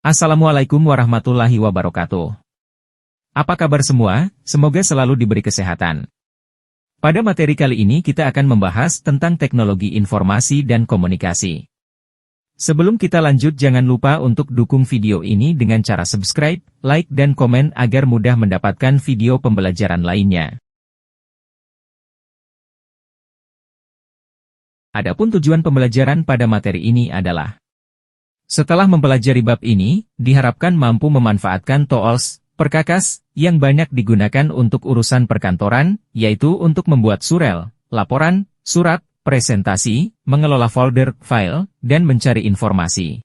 Assalamualaikum warahmatullahi wabarakatuh. Apa kabar semua? Semoga selalu diberi kesehatan. Pada materi kali ini kita akan membahas tentang teknologi informasi dan komunikasi. Sebelum kita lanjut, jangan lupa untuk dukung video ini dengan cara subscribe, like dan komen agar mudah mendapatkan video pembelajaran lainnya. Adapun tujuan pembelajaran pada materi ini adalah: setelah mempelajari bab ini, diharapkan mampu memanfaatkan tools, perkakas, yang banyak digunakan untuk urusan perkantoran, yaitu untuk membuat surel, laporan, surat, presentasi, mengelola folder, file, dan mencari informasi.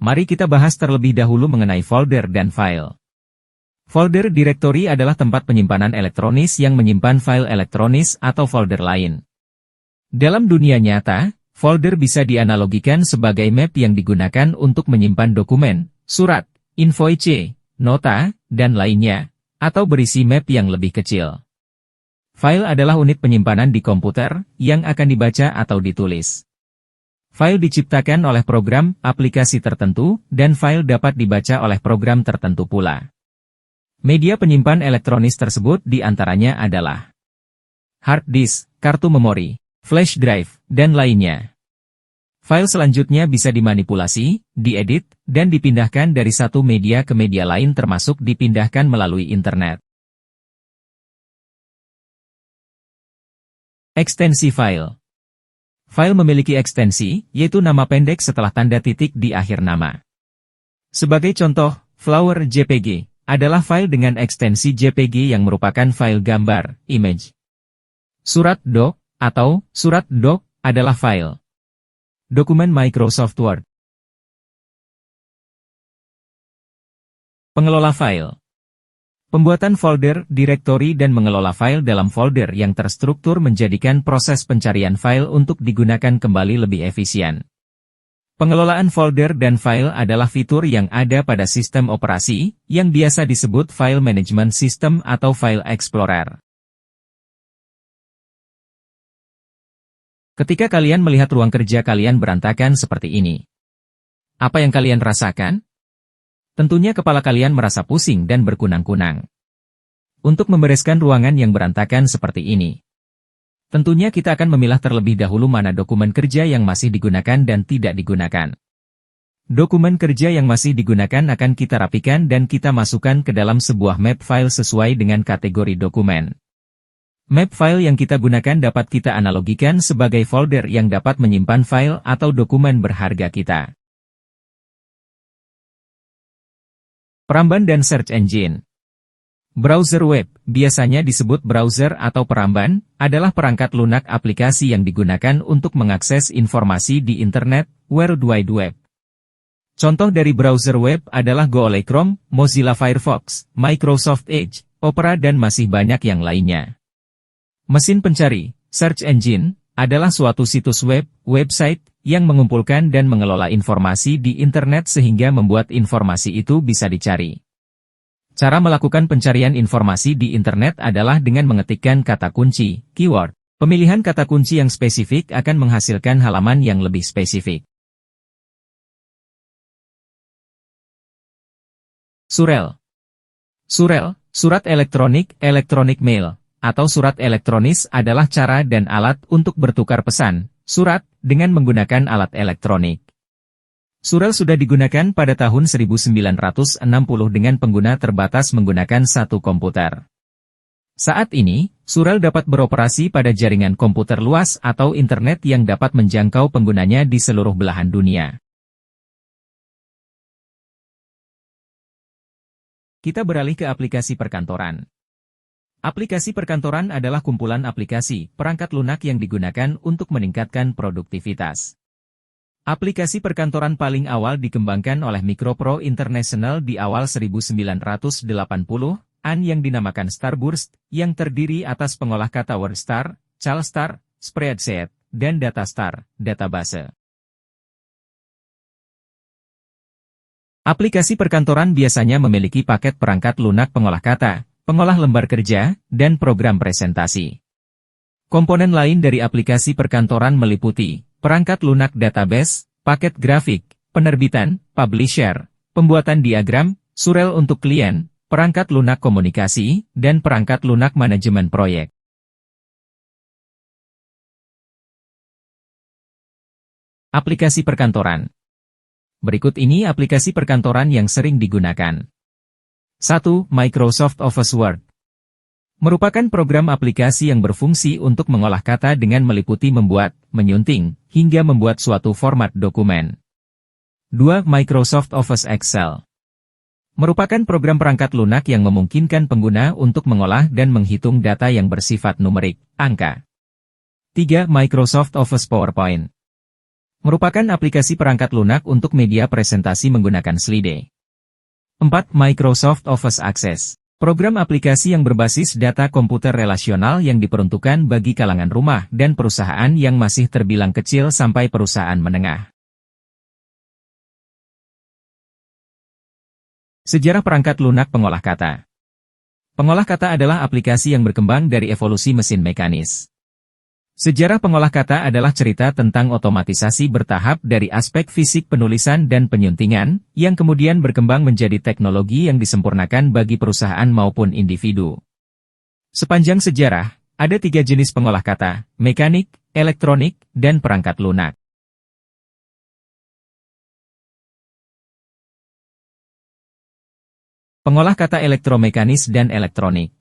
Mari kita bahas terlebih dahulu mengenai folder dan file. Folder directory adalah tempat penyimpanan elektronis yang menyimpan file elektronis atau folder lain. Dalam dunia nyata, folder bisa dianalogikan sebagai map yang digunakan untuk menyimpan dokumen, surat, invoice, nota, dan lainnya, atau berisi map yang lebih kecil. File adalah unit penyimpanan di komputer, yang akan dibaca atau ditulis. File diciptakan oleh program, aplikasi tertentu, dan file dapat dibaca oleh program tertentu pula. Media penyimpan elektronis tersebut diantaranya adalah hard disk, kartu memori, flash drive, dan lainnya. File selanjutnya bisa dimanipulasi, diedit, dan dipindahkan dari satu media ke media lain termasuk dipindahkan melalui internet. Ekstensi file. File memiliki ekstensi, yaitu nama pendek setelah tanda titik di akhir nama. Sebagai contoh, Flower JPG adalah file dengan ekstensi JPG yang merupakan file gambar, image. Surat doc atau surat doc adalah file dokumen Microsoft Word. Pengelola file. Pembuatan folder, directory dan mengelola file dalam folder yang terstruktur menjadikan proses pencarian file untuk digunakan kembali lebih efisien. Pengelolaan folder dan file adalah fitur yang ada pada sistem operasi, yang biasa disebut File Management System atau File Explorer. Ketika kalian melihat ruang kerja kalian berantakan seperti ini, apa yang kalian rasakan? Tentunya kepala kalian merasa pusing dan berkunang-kunang. Untuk membereskan ruangan yang berantakan seperti ini, tentunya kita akan memilah terlebih dahulu mana dokumen kerja yang masih digunakan dan tidak digunakan. Dokumen kerja yang masih digunakan akan kita rapikan dan kita masukkan ke dalam sebuah map file sesuai dengan kategori dokumen. Map file yang kita gunakan dapat kita analogikan sebagai folder yang dapat menyimpan file atau dokumen berharga kita. Peramban dan search engine. Browser web, biasanya disebut browser atau peramban, adalah perangkat lunak aplikasi yang digunakan untuk mengakses informasi di internet, World Wide Web. Contoh dari browser web adalah Google Chrome, Mozilla Firefox, Microsoft Edge, Opera dan masih banyak yang lainnya. Mesin pencari, search engine, adalah suatu situs web, website, yang mengumpulkan dan mengelola informasi di internet sehingga membuat informasi itu bisa dicari. Cara melakukan pencarian informasi di internet adalah dengan mengetikkan kata kunci, keyword. Pemilihan kata kunci yang spesifik akan menghasilkan halaman yang lebih spesifik. Surel. Surel, surat elektronik, electronic mail, atau surat elektronis adalah cara dan alat untuk bertukar pesan, surat, dengan menggunakan alat elektronik. Surel sudah digunakan pada tahun 1960 dengan pengguna terbatas menggunakan satu komputer. Saat ini, surel dapat beroperasi pada jaringan komputer luas atau internet yang dapat menjangkau penggunanya di seluruh belahan dunia. Kita beralih ke aplikasi perkantoran. Aplikasi perkantoran adalah kumpulan aplikasi, perangkat lunak yang digunakan untuk meningkatkan produktivitas. Aplikasi perkantoran paling awal dikembangkan oleh Microprose International di awal 1980-an yang dinamakan Starburst, yang terdiri atas pengolah kata WordStar, CalStar, Spreadsheet, dan DataStar, database. Aplikasi perkantoran biasanya memiliki paket perangkat lunak pengolah kata, pengolah lembar kerja, dan program presentasi. Komponen lain dari aplikasi perkantoran meliputi perangkat lunak database, paket grafik, penerbitan, publisher, pembuatan diagram, surel untuk klien, perangkat lunak komunikasi, dan perangkat lunak manajemen proyek. Aplikasi perkantoran. Berikut ini aplikasi perkantoran yang sering digunakan. 1. Microsoft Office Word. Merupakan program aplikasi yang berfungsi untuk mengolah kata dengan meliputi membuat, menyunting, hingga membuat suatu format dokumen. 2. Microsoft Office Excel. Merupakan program perangkat lunak yang memungkinkan pengguna untuk mengolah dan menghitung data yang bersifat numerik, angka. 3. Microsoft Office PowerPoint. Merupakan aplikasi perangkat lunak untuk media presentasi menggunakan slide. 4. Microsoft Office Access. Program aplikasi yang berbasis data komputer relasional yang diperuntukkan bagi kalangan rumah dan perusahaan yang masih terbilang kecil sampai perusahaan menengah. Sejarah perangkat lunak pengolah kata. Pengolah kata adalah aplikasi yang berkembang dari evolusi mesin mekanis. Sejarah pengolah kata adalah cerita tentang otomatisasi bertahap dari aspek fisik penulisan dan penyuntingan, yang kemudian berkembang menjadi teknologi yang disempurnakan bagi perusahaan maupun individu. Sepanjang sejarah, ada 3 jenis pengolah kata, mekanik, elektronik, dan perangkat lunak. Pengolah kata elektromekanis dan elektronik.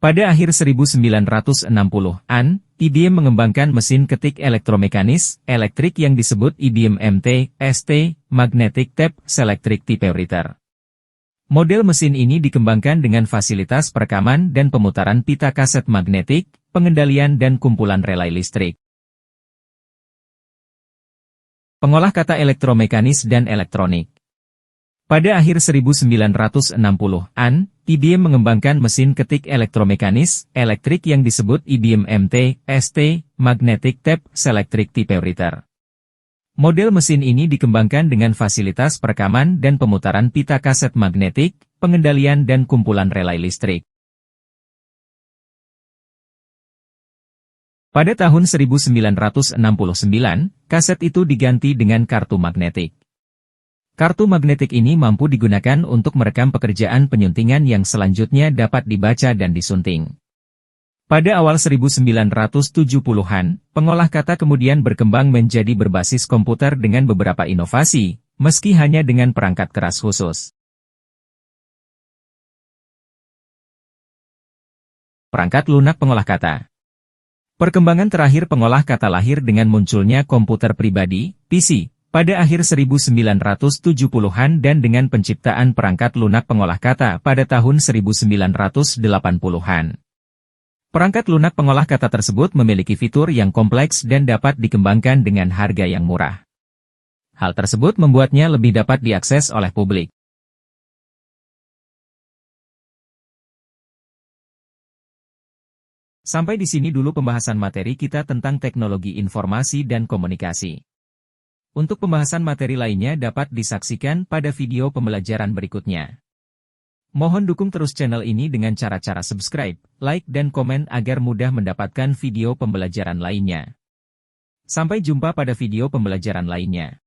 Pada akhir 1960-an, IBM mengembangkan mesin ketik elektromekanis, elektrik yang disebut IBM MT-ST, Magnetic Tape Selectric Typewriter. Model mesin ini dikembangkan dengan fasilitas perekaman dan pemutaran pita kaset magnetik, pengendalian dan kumpulan relay listrik. Pengolah kata elektromekanis dan elektronik. Pada akhir 1960-an, IBM mengembangkan mesin ketik elektromekanis, elektrik yang disebut IBM MT-ST, Magnetic Tape Selectric Typewriter. Model mesin ini dikembangkan dengan fasilitas perekaman dan pemutaran pita kaset magnetik, pengendalian dan kumpulan relay listrik. Pada tahun 1969, kaset itu diganti dengan kartu magnetik. Kartu magnetik ini mampu digunakan untuk merekam pekerjaan penyuntingan yang selanjutnya dapat dibaca dan disunting. Pada awal 1970-an, pengolah kata kemudian berkembang menjadi berbasis komputer dengan beberapa inovasi, meski hanya dengan perangkat keras khusus. Perangkat lunak pengolah kata. Perkembangan terakhir pengolah kata lahir dengan munculnya komputer pribadi, PC, pada akhir 1970-an dan dengan penciptaan perangkat lunak pengolah kata pada tahun 1980-an. Perangkat lunak pengolah kata tersebut memiliki fitur yang kompleks dan dapat dikembangkan dengan harga yang murah. Hal tersebut membuatnya lebih dapat diakses oleh publik. Sampai di sini dulu pembahasan materi kita tentang teknologi informasi dan komunikasi. Untuk pembahasan materi lainnya dapat disaksikan pada video pembelajaran berikutnya. Mohon dukung terus channel ini dengan cara-cara subscribe, like dan komen agar mudah mendapatkan video pembelajaran lainnya. Sampai jumpa pada video pembelajaran lainnya.